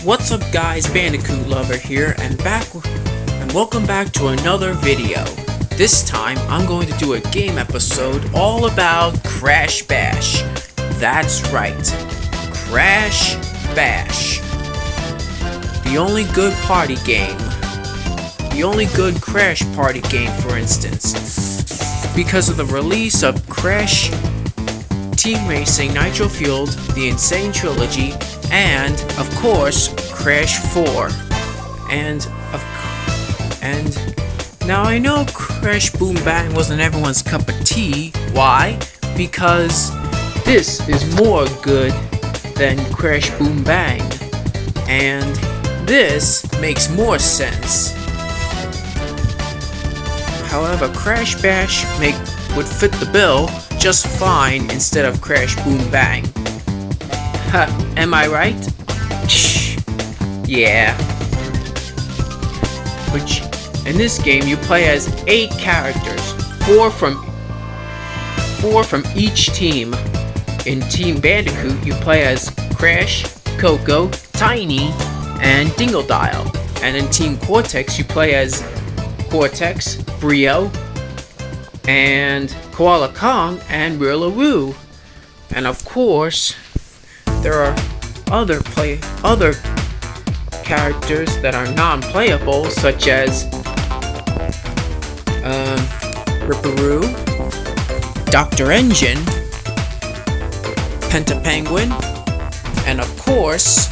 What's up guys, Bandicoot Lover here, and welcome back to another video. This time, I'm going to do a game episode all about Crash Bash. That's right, Crash Bash. The only good party game. The only good Crash party game, for instance. Because of the release of Crash Team Racing Nitro Fueled, the Insane Trilogy, and of course Crash 4. And now I know Crash Boom Bang wasn't everyone's cup of tea. Why? Because this is more good than Crash Boom Bang, and this makes more sense. However, Crash Bash would fit the bill just fine instead of Crash Boom Bang. Am I right? Yeah. Which, in this game, you play as 8 characters, 4 from each team. In Team Bandicoot, you play as Crash, Coco, Tiny, and Dingle-Dial. And in Team Cortex, you play as Cortex, Brio, and Koala Kong, and Rillaru. And of course, there are other characters that are non-playable, such as Ripperoo, Dr. Engine, Pentapenguin, and of course,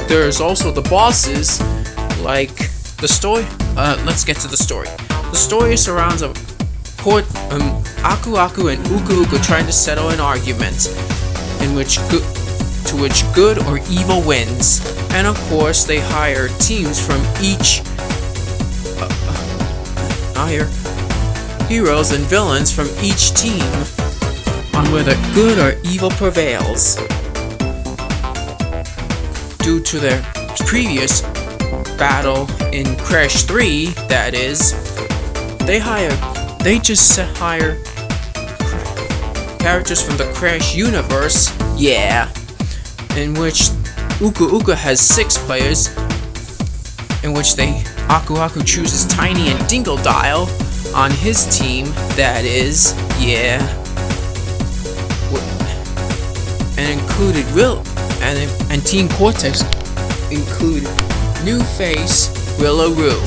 there's also the bosses, like the story. Let's get to the story. The story surrounds Aku Aku and Uku Uku trying to settle an argument in which good or evil wins, and of course they hire teams from each hire heroes and villains from each team on whether good or evil prevails. Due to their previous battle in Crash 3, that is, they just hire characters from the Crash universe, yeah, in which Uku Uku has 6 players, in which Aku Aku chooses Tiny and Dingle-Dial on his team, that is, yeah, and Team Cortex included new face Rillaru.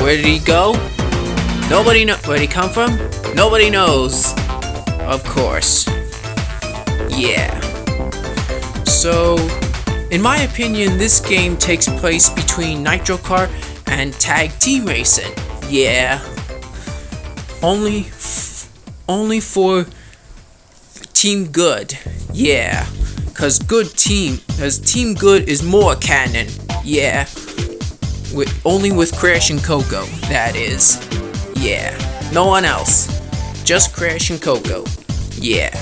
Where did he go? Nobody knows. Where did he come from? Nobody knows. Of course. Yeah. So, in my opinion, this game takes place between Nitro Kart and Tag Team Racing. Yeah. Only for Team Good. Yeah. Cause Team Good is more canon. Yeah. Only with Crash and Coco, that is. Yeah. No one else. Just Crash and Coco. Yeah.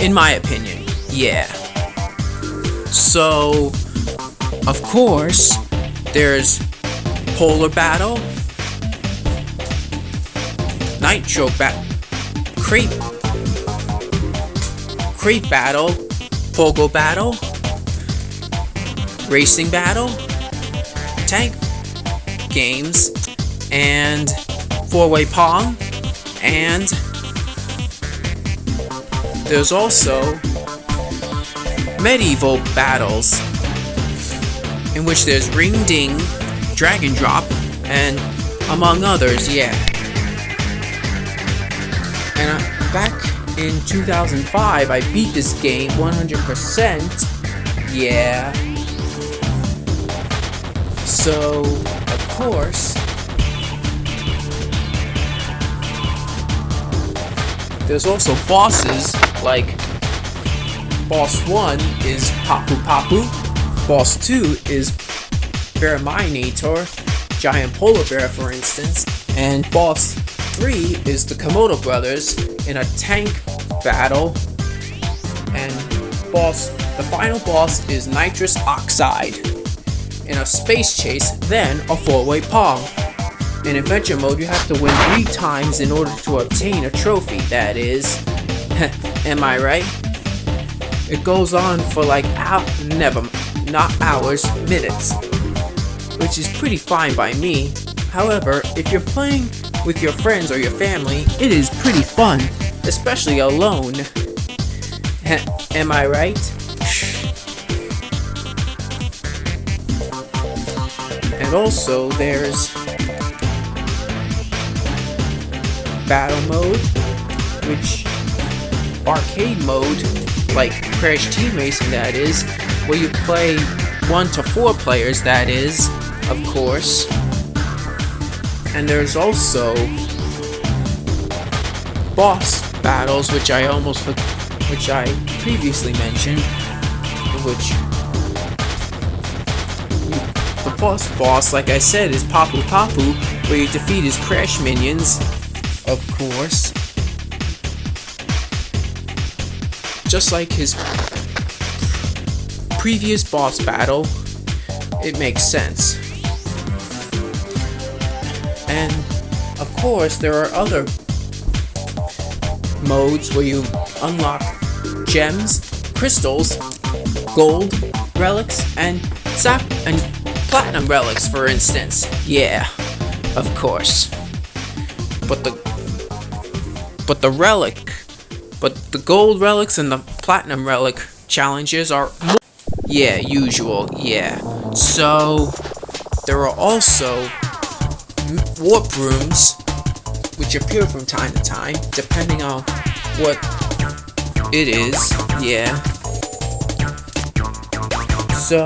In my opinion. Yeah. So, of course, there's Polar Battle, Nitro Crate Battle, Pogo Battle, Racing Battle, Tank Games, and 4-Way Pong, and there's also Medieval Battles, in which there's Ring Ding, Dragon Drop, and among others, yeah. And back in 2005, I beat this game 100%, yeah. So, of course, there's also bosses, like Boss 1 is Papu Papu, Boss 2 is Bearminator, Giant Polar Bear for instance, and Boss 3 is the Komodo Brothers in a tank battle, and the final boss is Nitrous Oxide in a space chase, then a 4-Way Pong. In adventure mode, you have to win 3 times in order to obtain a trophy, that is. Am I right? It goes on for like never not hours, minutes, which is pretty fine by me. However, if you're playing with your friends or your family, it is pretty fun, especially alone. Am I right? And also, there's battle mode, which arcade mode, like Crash Team Racing, that is, where you play 1 to 4 players, that is, of course. And there's also boss battles, which I previously mentioned, which the boss, like I said, is Papu Papu, where you defeat his Crash minions, of course. Just like his previous boss battle, it makes sense. And of course, there are other modes where you unlock gems, crystals, gold relics, and platinum relics, for instance. Yeah, of course. But the gold relics and the platinum relic challenges are more, yeah, usual, yeah. So there are also warp rooms, which appear from time to time, depending on what it is, yeah. So,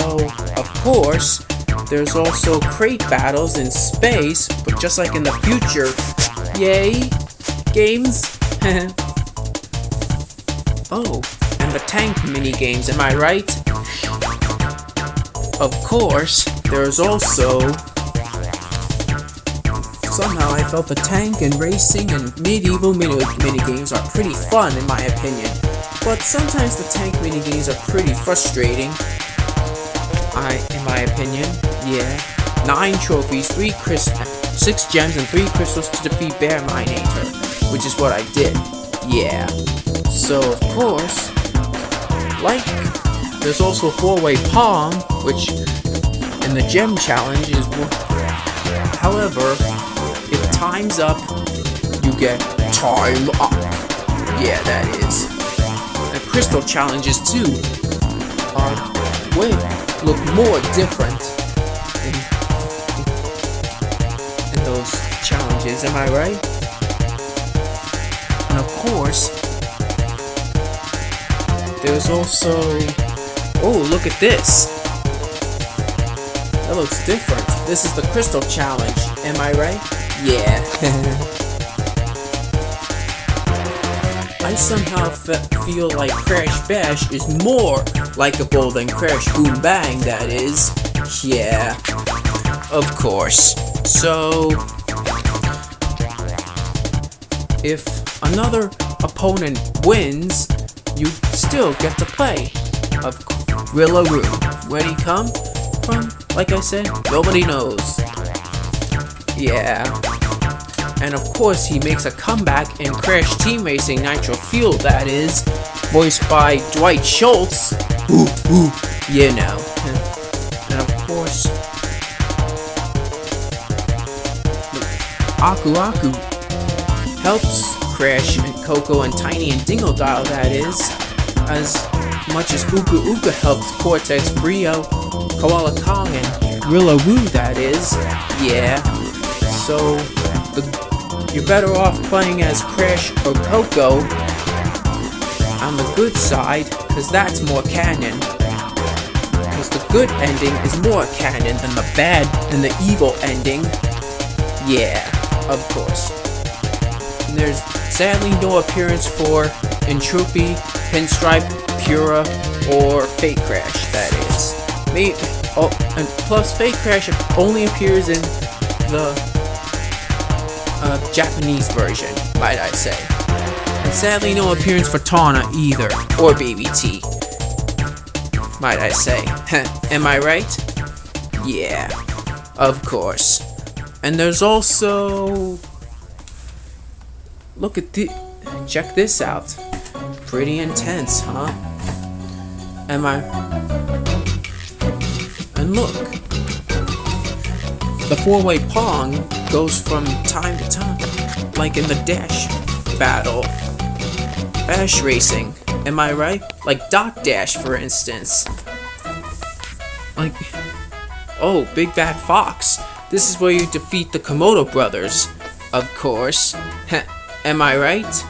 of course, there's also crate battles in space, but just like in the future, yay, games. Oh, and the tank mini games, am I right? Of course, there's also, somehow I felt the tank and racing and medieval mini games are pretty fun in my opinion, but sometimes the tank mini games are pretty frustrating. In my opinion, yeah. 9 trophies, 6 gems, and 3 crystals to defeat Bear Minator, which is what I did. Yeah. So of course, like, there's also 4-way Pong, which in the gem challenge is. However, if time's up, you get time up. Yeah, that is. And crystal challenges too look more different in those challenges, am I right? And of course, there's also, oh, look at this. That looks different. This is the crystal challenge, am I right? Yeah. I somehow feel like Crash Bash is more likable than Crash Boom Bang, that is. Yeah, of course. So, if another opponent wins, you still get to play. Of Gorilla Room. Where'd he come from? Like I said, nobody knows. Yeah. And of course, he makes a comeback in Crash Team Racing Nitro Fuel, that is, voiced by Dwight Schultz. Ooh, you know. And of course, Aku Aku helps Crash and Coco and Tiny and Dingo Dial, that is, as much as Uka Uka helps Cortex, Brio, Koala Kong, and Gorilla Woo, that is. Yeah. So, you're better off playing as Crash or Coco on the good side, because that's more canon. Because the good ending is more canon than the bad and the evil ending. Yeah, of course. And there's sadly no appearance for Entropy, Pinstripe, Pura, or Fake Crash, that is. And plus, Fake Crash only appears in the Japanese version, might I say. And sadly no appearance for Tawna either, or Baby T, might I say. Am I right? Yeah, of course. And there's also, check this out. Pretty intense, huh? And look, the four-way pong goes from time to time, like in the dash battle. Dash racing, am I right? Like Dot Dash, for instance. Like, oh, Big Bad Fox. This is where you defeat the Komodo brothers, of course. Am I right?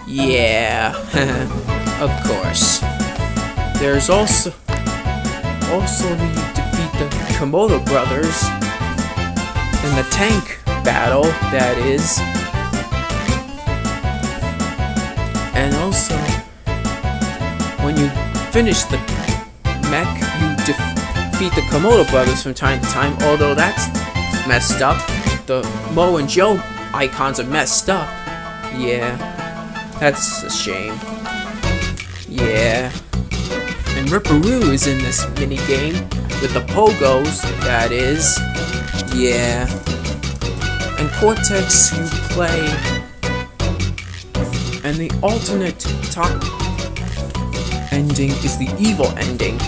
Yeah, of course. There's also you defeat the Komodo brothers in the tank battle, that is. And also, when you finish the mech, you defeat the Komodo brothers from time to time, although that's messed up. The Mo and Joe icons are messed up. Yeah, that's a shame. Yeah. And Ripperoo is in this minigame with the Pogos, that is. Yeah. And Cortex you play. And the alternate top ending is the evil ending.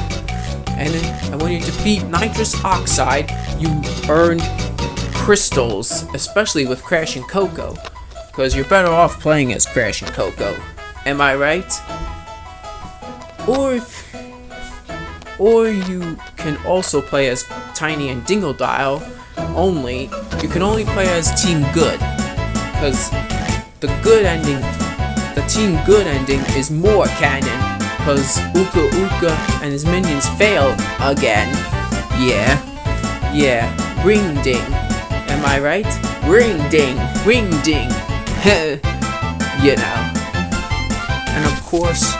And when you defeat nitrous oxide, you earn crystals, especially with Crash and Coco. Because you're better off playing as Crash and Coco. Am I right? Or you can also play as Tiny and Dingodile, only you can only play as Team Good. Because the Team Good ending is more canon, because Uka Uka and his minions fail again. Yeah, ring ding. Am I right? Ring ding, ring ding. You know. And of course,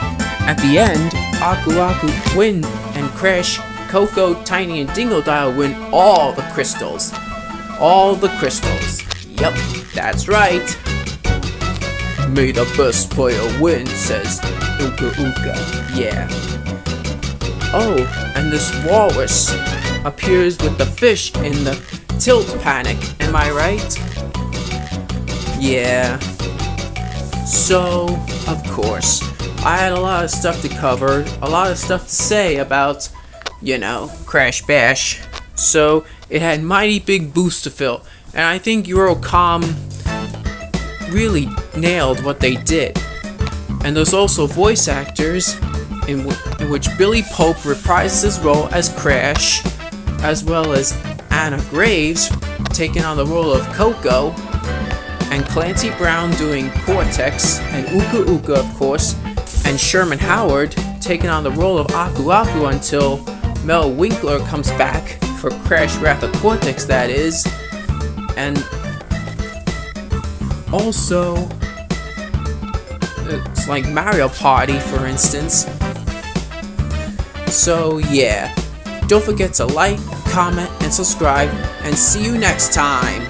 at the end, Aku Aku win, and Crash, Coco, Tiny, and Dingodile win all the crystals. All the crystals. Yep, that's right. May the best player win, says Uka Uka. Yeah. Oh, and this walrus appears with the fish in the tilt panic. Am I right? Yeah. So, of course, I had a lot of stuff to cover, a lot of stuff to say about, Crash Bash. So, it had mighty big boosts to fill, and I think Eurocom really nailed what they did. And there's also voice actors in which Billy Pope reprises his role as Crash, as well as Anna Graves taking on the role of Coco, and Clancy Brown doing Cortex, and Uka Uka, of course, and Sherman Howard taking on the role of Aku Aku until Mel Winkler comes back for Crash Wrath of Cortex, that is. And also, it's like Mario Party, for instance. So yeah, don't forget to like, comment, and subscribe, and see you next time.